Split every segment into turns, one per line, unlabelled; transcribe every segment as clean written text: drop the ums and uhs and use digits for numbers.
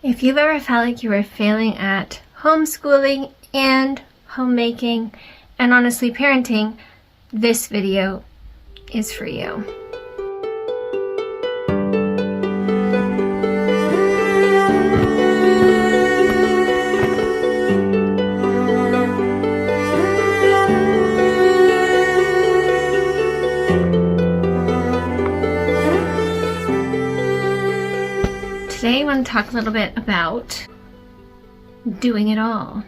If you've ever felt like you were failing at homeschooling and homemaking and honestly parenting, this video is for you. Today I want to talk a little bit about doing it all.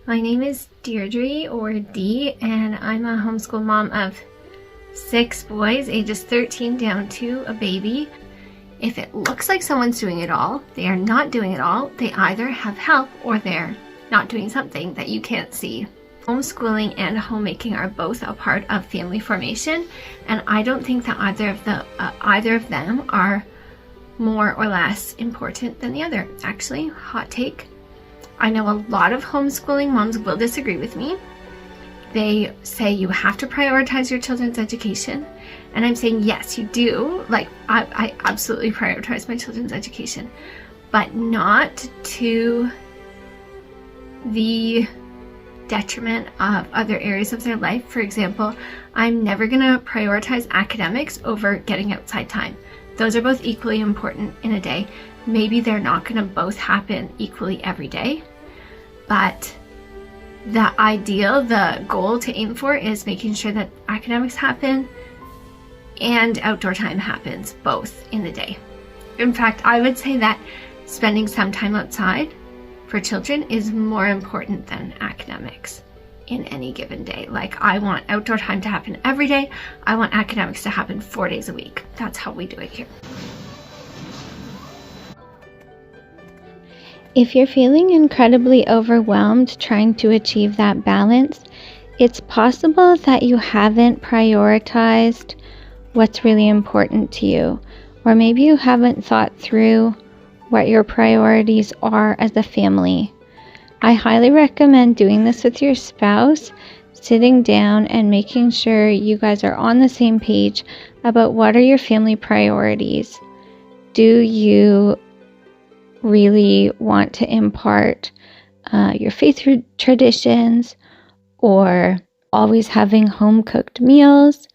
My name is Deirdre, or Dee, and I'm a homeschool mom of 6 boys, ages 13 down to a baby. If it looks like someone's doing it all, they are not doing it all. They either have help or they're not doing something that you can't see. Homeschooling and homemaking are both a part of family formation, and I don't think that either of them are more or less important than the other. Actually, hot take, I know a lot of homeschooling moms will disagree with me. They say you have to prioritize your children's education, and I'm saying yes, you do. Like, I absolutely prioritize my children's education, but not to the detriment of other areas of their life. For example, I'm never gonna prioritize academics over getting outside time. Those are both equally important in a day. Maybe they're not going to both happen equally every day, but the ideal, the goal to aim for is making sure that academics happen and outdoor time happens both in the day. In fact, I would say that spending some time outside for children is more important than academics in any given day. Like, I want outdoor time to happen every day. I want academics to happen 4 days a week. That's how we do it here.
If you're feeling incredibly overwhelmed trying to achieve that balance, it's possible that you haven't prioritized what's really important to you, or maybe you haven't thought through what your priorities are as a family. I highly recommend doing this with your spouse, sitting down and making sure you guys are on the same page about what are your family priorities. Do you really want to impart your faith traditions, or always having home-cooked meals?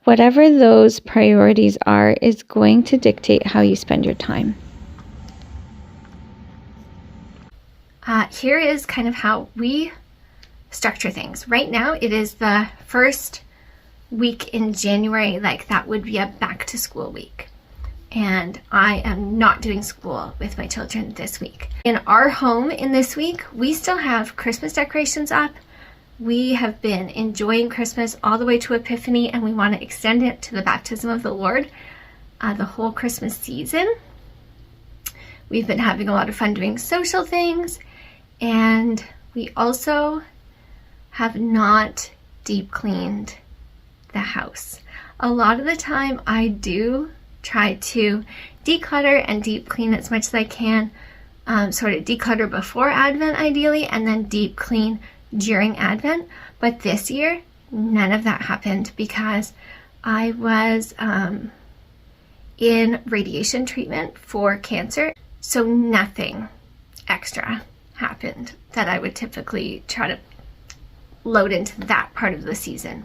Whatever those priorities are is going to dictate how you spend your time.
Here is kind of how we structure things. Right now, it is the first week in January, like that would be a back to school week. And I am not doing school with my children this week. In our home in this week, we still have Christmas decorations up. We have been enjoying Christmas all the way to Epiphany, and we want to extend it to the baptism of the Lord, the whole Christmas season. We've been having a lot of fun doing social things, and we also have not deep cleaned the house. A lot of the time I do try to declutter and deep clean as much as I can, sort of declutter before Advent ideally, and then deep clean during Advent. But this year, none of that happened because I was in radiation treatment for cancer, so nothing extra happened that I would typically try to load into that part of the season.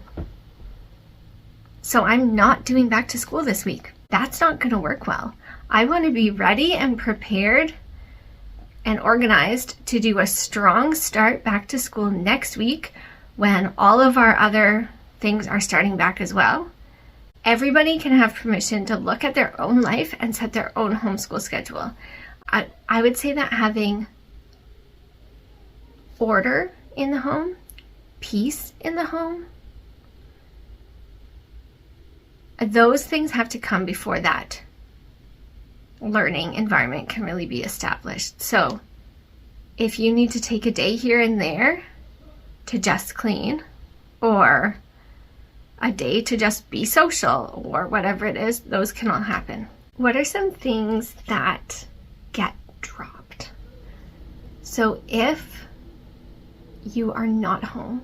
So I'm not doing back to school this week. That's not going to work well. I want to be ready and prepared and organized to do a strong start back to school next week when all of our other things are starting back as well. Everybody can have permission to look at their own life and set their own homeschool schedule. I would say that having order in the home, peace in the home, those things have to come before that learning environment can really be established. So if you need to take a day here and there to just clean, or a day to just be social, or whatever it is, those can all happen. What are some things that get dropped? So if you are not home,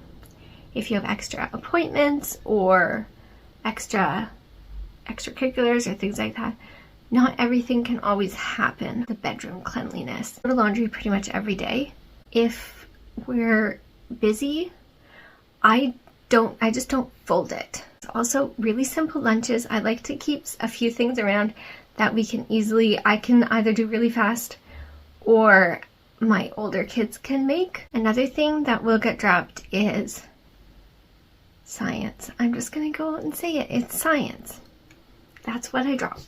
if you have extra appointments or extracurriculars or things like that, not everything can always happen. The bedroom cleanliness. I do laundry pretty much every day. If we're busy, I just don't fold it. Also, really simple lunches. I like to keep a few things around that I can either do really fast or my older kids can make. Another thing that will get dropped is science. I'm just gonna go out and say it. It's science. That's what I drop.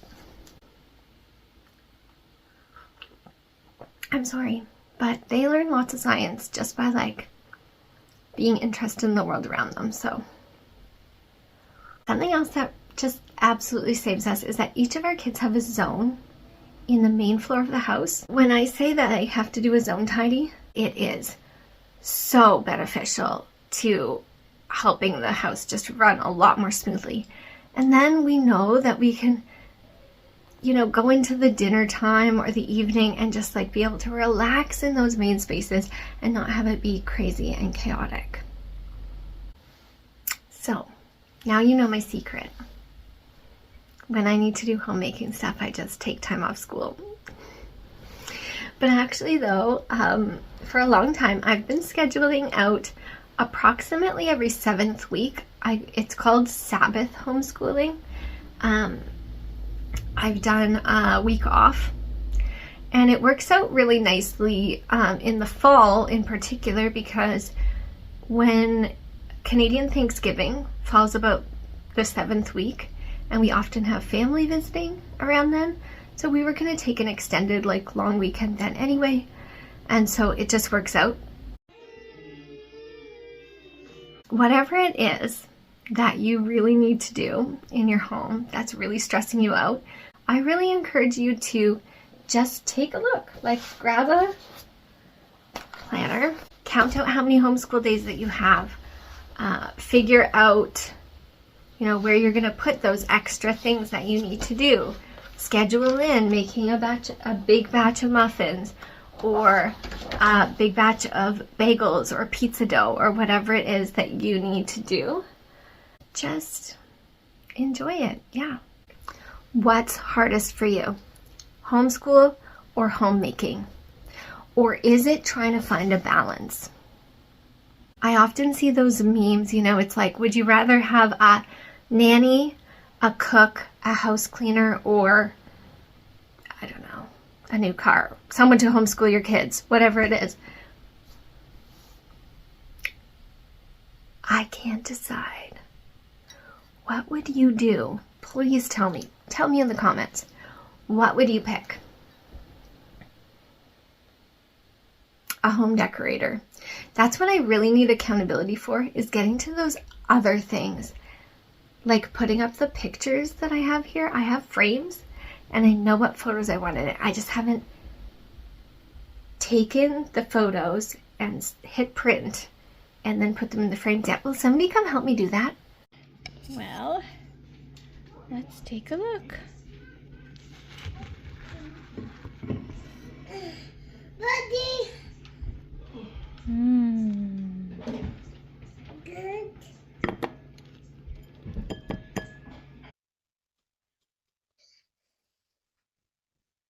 I'm sorry, but they learn lots of science just by like being interested in the world around them. So something else that just absolutely saves us is that each of our kids have a zone in the main floor of the house. When I say that I have to do a zone tidy, it is so beneficial to helping the house just run a lot more smoothly. And then we know that we can, go into the dinner time or the evening and just like be able to relax in those main spaces and not have it be crazy and chaotic. So now you know my secret. When I need to do homemaking stuff, I just take time off school. But actually though, for a long time, I've been scheduling out approximately every 7th week. It's called Sabbath homeschooling. I've done a week off, and it works out really nicely in the fall in particular, because when Canadian Thanksgiving falls about the 7th week, and we often have family visiting around then, so we were going to take an extended long weekend then anyway, and so it just works out. Whatever it is that you really need to do in your home that's really stressing you out, I really encourage you to just take a look. Grab a planner, count out how many homeschool days that you have, figure out where you're going to put those extra things that you need to do. Schedule in making a big batch of muffins, or a big batch of bagels or pizza dough, or whatever it is that you need to do. Just enjoy it. Yeah. What's hardest for you? Homeschool or homemaking? Or is it trying to find a balance? I often see those memes, it's like, would you rather have a nanny, a cook, a house cleaner, or, I don't know, a new car, someone to homeschool your kids, whatever it is. I can't decide. What would you do? Please tell me. Tell me in the comments. What would you pick? A home decorator. That's what I really need accountability for, is getting to those other things. Like putting up the pictures that I have here. I have frames and I know what photos I want in it. I just haven't taken the photos and hit print and then put them in the frames yet. Will somebody come help me do that? Well, let's take a look.
But